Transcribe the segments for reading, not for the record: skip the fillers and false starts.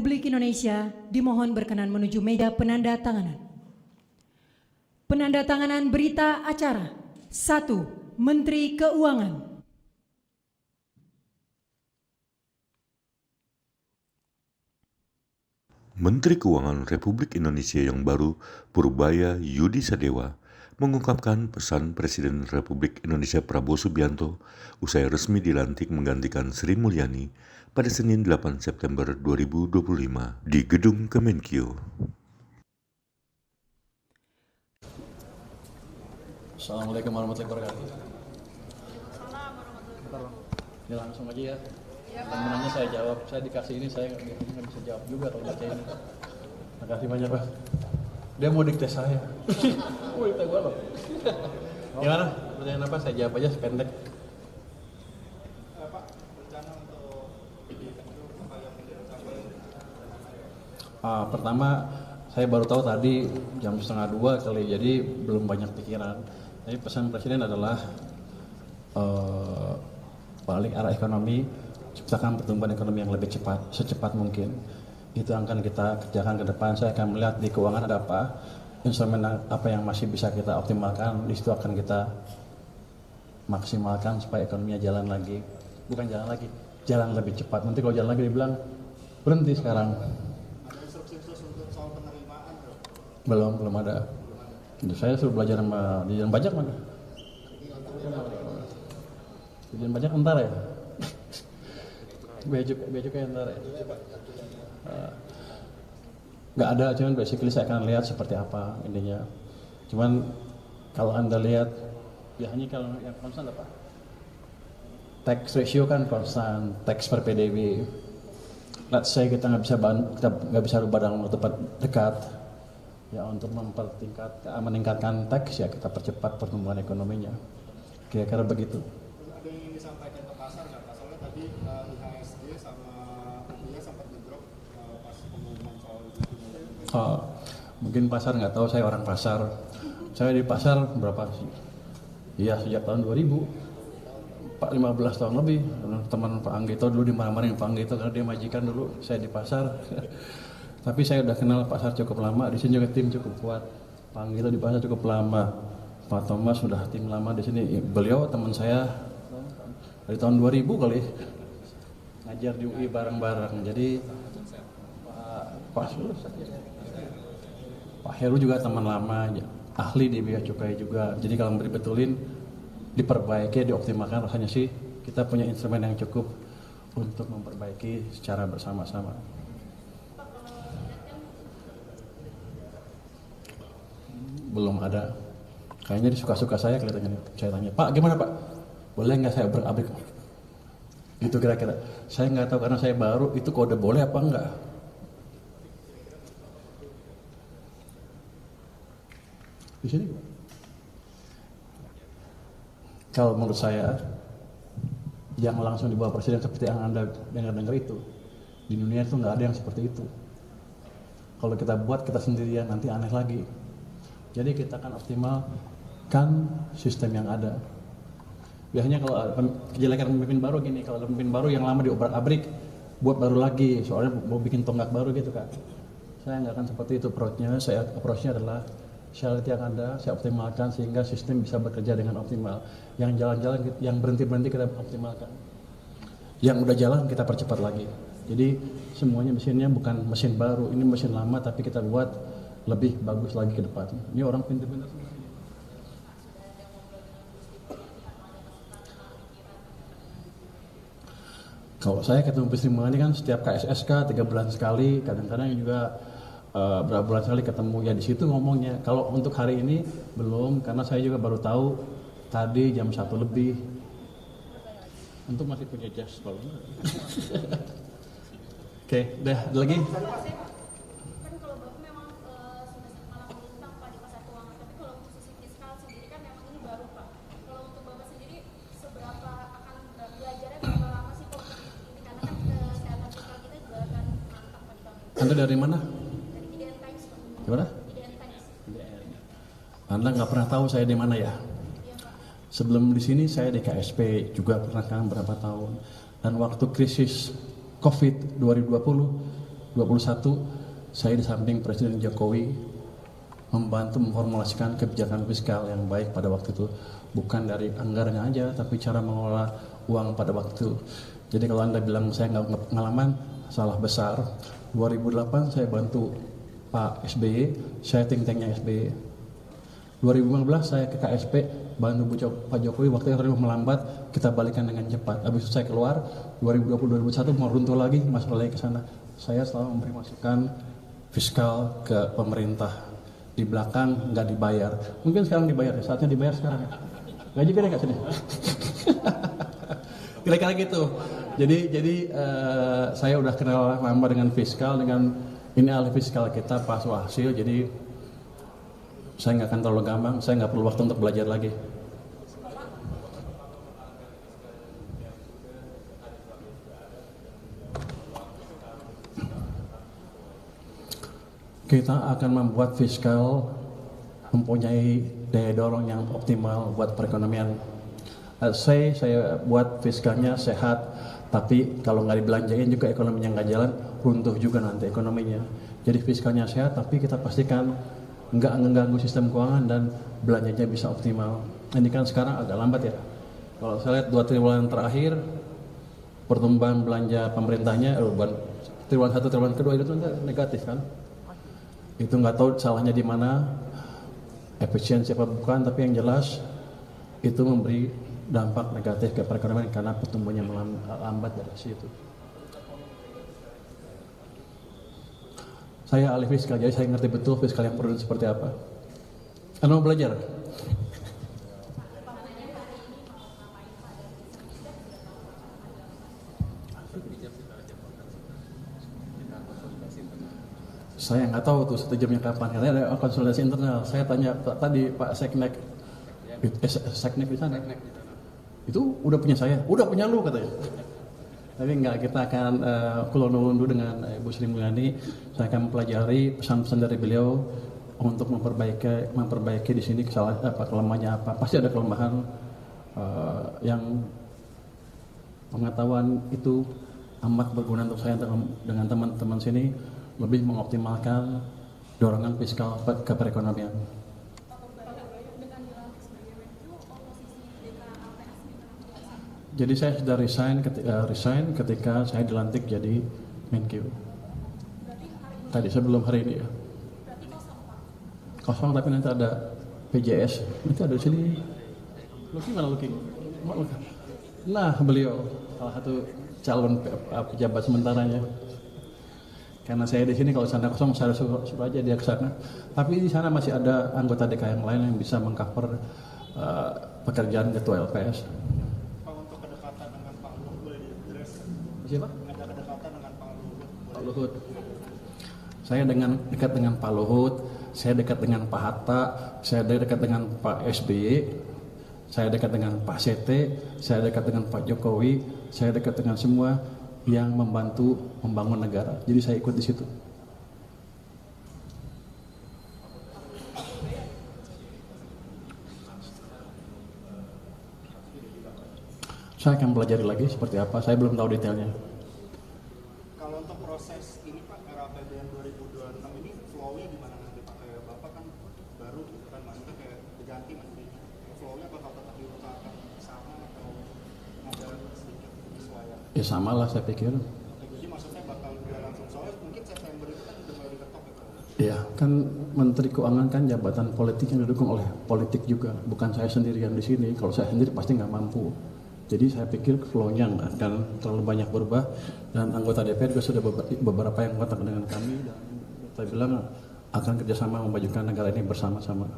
Republik Indonesia dimohon berkenan menuju meja penandatanganan. Penandatanganan berita acara 1. Menteri Keuangan. Menteri Keuangan Republik Indonesia yang baru, Purbaya Yudi Sadewa, mengungkapkan pesan Presiden Republik Indonesia Prabowo Subianto usai resmi dilantik menggantikan Sri Mulyani pada Senin 8 September 2025 di Gedung Kemenkeu. Assalamualaikum warahmatullahi wabarakatuh. Ya langsung aja ya. Temenannya saya jawab, saya dikasih ini saya nggak bisa jawab juga kalau baca ini. Makasih banyak Pak. Dia mau dikte saya. Mau dikte gue loh. Gimana? Pertanyaan apa? Saya jawab aja sependek. Pertama, saya baru tahu tadi jam 1:30 kali, jadi belum banyak pikiran. Tapi pesan Presiden adalah balik arah ekonomi, ciptakan pertumbuhan ekonomi yang lebih cepat, secepat mungkin. Itu akan kita kerjakan ke depan. Saya akan melihat di keuangan ada apa, instrumen apa yang masih bisa kita optimalkan. Di situ akan kita maksimalkan supaya ekonominya jalan lagi. Bukan jalan lagi, jalan lebih cepat. Nanti kalau jalan lagi dibilang berhenti sekarang. Belum ada. Saya suruh belajar sama Dirjen Pajak mana? Dirjen Pajak ntar ya? Bea cukai ntar ya? Nggak ada, cuman basically saya akan lihat seperti apa intinya. Cuman kalau Anda lihat, biasanya kalau yang konstan apa? Tax ratio kan konstan, tax per PDB. Let's say kita nggak bisa rubah dalam waktu dekat. Ya untuk meningkatkan tax ya kita percepat pertumbuhan ekonominya. Kira-kira begitu. Ada yang ingin disampaikan ke pasar nggak? Pasalnya tadi IHSG sama rupiah sempat ngedrop pas pengumuman soal itu. Mungkin pasar nggak tahu, saya orang pasar. Saya di pasar berapa sih? Iya sejak tahun 2000. 15 tahun lebih. Teman Pak Anggito dulu dimarah-marahin Pak Anggito karena dia majikan dulu. Saya di pasar. Tapi saya udah kenal pasar cukup lama, di sini juga tim cukup kuat. Pak Anggito di pasar cukup lama. Pak Thomas sudah tim lama di sini. Beliau teman saya dari tahun 2000 kali ngajar di UI bareng-bareng. Jadi Pak Heru juga teman lama, ahli di bea cukai juga. Jadi kalau dibetulin, diperbaiki, dioptimalkan, rasanya sih kita punya instrumen yang cukup untuk memperbaiki secara bersama-sama. Belum ada. Kayaknya suka-suka saya kelihatannya. Saya tanya, Pak gimana Pak? Boleh nggak saya abrik? Gitu kira-kira. Saya nggak tahu karena saya baru, itu kode boleh apa enggak? Di sini gimana? Kalau menurut saya, yang langsung di bawah Presiden seperti yang Anda dengar-dengar itu, di dunia itu nggak ada yang seperti itu. Kalau kita buat kita sendirian nanti aneh lagi. Jadi kita akan optimalkan sistem yang ada. Biasanya kalau kejelekan pemimpin baru gini, kalau ada pemimpin baru yang lama diobrak-abrik, buat baru lagi, soalnya mau bikin tonggak baru gitu kan. Saya nggak akan seperti itu approach-nya adalah saya lihat yang ada, saya optimalkan sehingga sistem bisa bekerja dengan optimal. Yang jalan-jalan, yang berhenti-berhenti kita optimalkan. Yang udah jalan kita percepat lagi. Jadi semuanya mesinnya bukan mesin baru, ini mesin lama tapi kita buat lebih bagus lagi ke depan. Ini orang pintar-pintar semua. Kalau saya ketemu Sri Mulyani kan setiap KSSK 3 bulan sekali, kadang-kadang juga berapa bulan sekali ketemu ya di situ ngomongnya. Kalau untuk hari ini belum, karena saya juga baru tahu tadi jam 1 lebih. Untuk masih punya jas kalau enggak. Oke, udah ada lagi. Anda dari mana? Gimana? Anda nggak pernah tahu saya di mana ya? Sebelum di sini saya di KSP juga pernah kan berapa tahun. Dan waktu krisis COVID 2020 saya di samping Presiden Jokowi membantu memformulasikan kebijakan fiskal yang baik pada waktu itu. Bukan dari anggarannya aja, tapi cara mengelola uang pada waktu itu. Jadi kalau Anda bilang saya nggak pengalaman, salah besar. 2008 saya bantu Pak SBY, saya think tanknya SBY. 2015 saya ke KSP, bantu Pak Jokowi, waktu yang melambat, kita balikan dengan cepat. Habis itu saya keluar, 2020-2021 mau runtuh lagi, masalahnya ke sana. Saya selalu memberi masukan fiskal ke pemerintah. Di belakang nggak dibayar. Mungkin sekarang dibayar, saatnya dibayar sekarang. Gaji gede nggak sini? Kira-kira gitu. Jadi saya udah kenal lama dengan fiskal, dengan ini ahli fiskal kita Pak Suhasil, jadi saya nggak akan terlalu gampang, saya nggak perlu waktu untuk belajar lagi. Kita akan membuat fiskal mempunyai daya dorong yang optimal buat perekonomian. Saya buat fiskalnya sehat, tapi kalau nggak dibelanjain juga ekonominya nggak jalan, runtuh juga nanti ekonominya. Jadi fiskalnya sehat, tapi kita pastikan nggak mengganggu sistem keuangan dan belanjanya bisa optimal. Ini kan sekarang agak lambat ya. Kalau saya lihat 2 triwulan terakhir, pertumbuhan belanja pemerintahnya, bukan triwulan 1, triwulan kedua itu negatif kan. Itu nggak tahu salahnya di mana, efisiensi apa bukan, tapi yang jelas itu memberi dampak negatif ke perekonomian karena pertumbuhannya melambat dari situ. Saya ahli fiskal, jadi saya ngerti betul fiskal yang perlu seperti apa. Anda mau belajar? Saya nggak tahu tuh 1 jamnya kapan, karena ada konsultasi internal. Saya tanya tadi Pak Seknek, Seknek di sana. Itu udah punya saya, udah punya lu katanya. Tapi enggak, kita akan kulonundu dengan Ibu Sri Mulyani. Saya akan mempelajari pesan-pesan dari beliau untuk memperbaiki di sini kesalahan apa, kelemahannya apa. Pasti ada kelemahan yang pengetahuan itu amat berguna untuk saya dengan teman-teman sini lebih mengoptimalkan dorongan fiskal ke perekonomian. Jadi saya sudah resign ketika saya dilantik jadi Menkyu. Tadi sebelum hari ini ya. Kosong, tapi nanti ada PJS. Nanti ada di sini. Luki mana Luki? Nah, beliau salah satu calon pejabat sementaranya. Karena saya di sini, kalau sana kosong saya suruh aja dia ke sana. Tapi di sana masih ada anggota DK yang lain yang bisa mengcover pekerjaan ketua LPS. Siapa? Ada kedekatan dengan Pak Luhut. Saya dekat dengan Pak Luhut, saya dekat dengan Pak Hatta, saya dekat dengan Pak SBY, saya dekat dengan Pak Sete, saya dekat dengan Pak Jokowi, saya dekat dengan semua yang membantu membangun negara. Jadi saya ikut di situ. Saya akan pelajari lagi seperti apa, saya belum tahu detailnya. Kalau untuk proses ini Pak, RAPBN 2026 ini flow-nya gimana nanti Pak? Kayak Bapak kan baru kan, maksudnya kayak diganti nanti. Flow-nya bakal tetap diusahakan sama atau ada sedikit penyesuaian? Ya sama lah saya pikir. Jadi maksudnya bakal udah langsung, soalnya mungkin September itu kan udah mulai diketok ya Pak? Iya, kan Menteri Keuangan kan jabatan politik yang didukung oleh politik juga. Bukan saya sendiri yang di sini, kalau saya sendiri pasti nggak mampu. Jadi saya pikir flow-nya nggak akan terlalu banyak berubah, dan anggota DPR juga sudah beberapa yang kontak dengan kami, dan saya bilang akan kerjasama memajukan negara ini bersama-sama.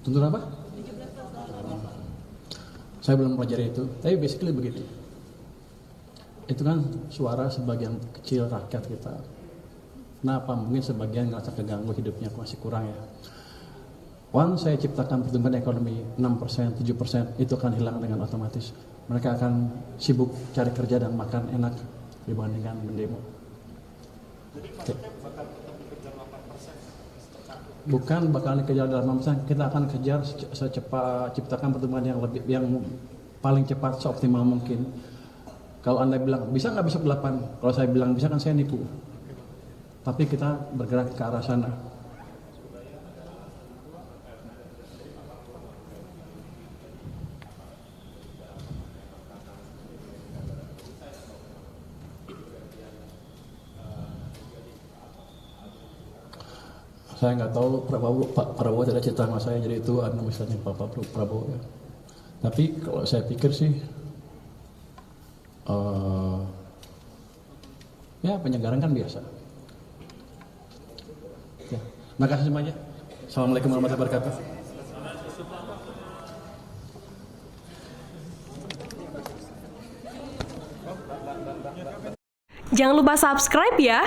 Tuntut apa? Saya belum pelajari itu, tapi basically begitu. Itu kan suara sebagian kecil rakyat kita. Kenapa? Mungkin sebagian ngerasa keganggu hidupnya masih kurang ya. Once saya ciptakan pertumbuhan ekonomi 6%, 7%, itu akan hilang dengan otomatis. Mereka akan sibuk cari kerja dan makan enak dibandingkan mendemo. Jadi maksudnya bakal tetap dikejar 8% tercapai? bukan bakal dikejar dalam masa, kita akan kejar secepat, ciptakan pertumbuhan yang paling cepat, seoptimal mungkin. Kalau Anda bilang bisa nggak besok 8, kalau saya bilang bisa kan saya nipu. Tapi kita bergerak ke arah sana. Saya nggak tahu Pak Prabowo tidak cerita sama saya, jadi itu misalnya Pak Prabowo ya. Tapi kalau saya pikir sih, ya penyegaran kan biasa. Ya, makasih semuanya. Assalamualaikum warahmatullahi wabarakatuh. Jangan lupa subscribe ya.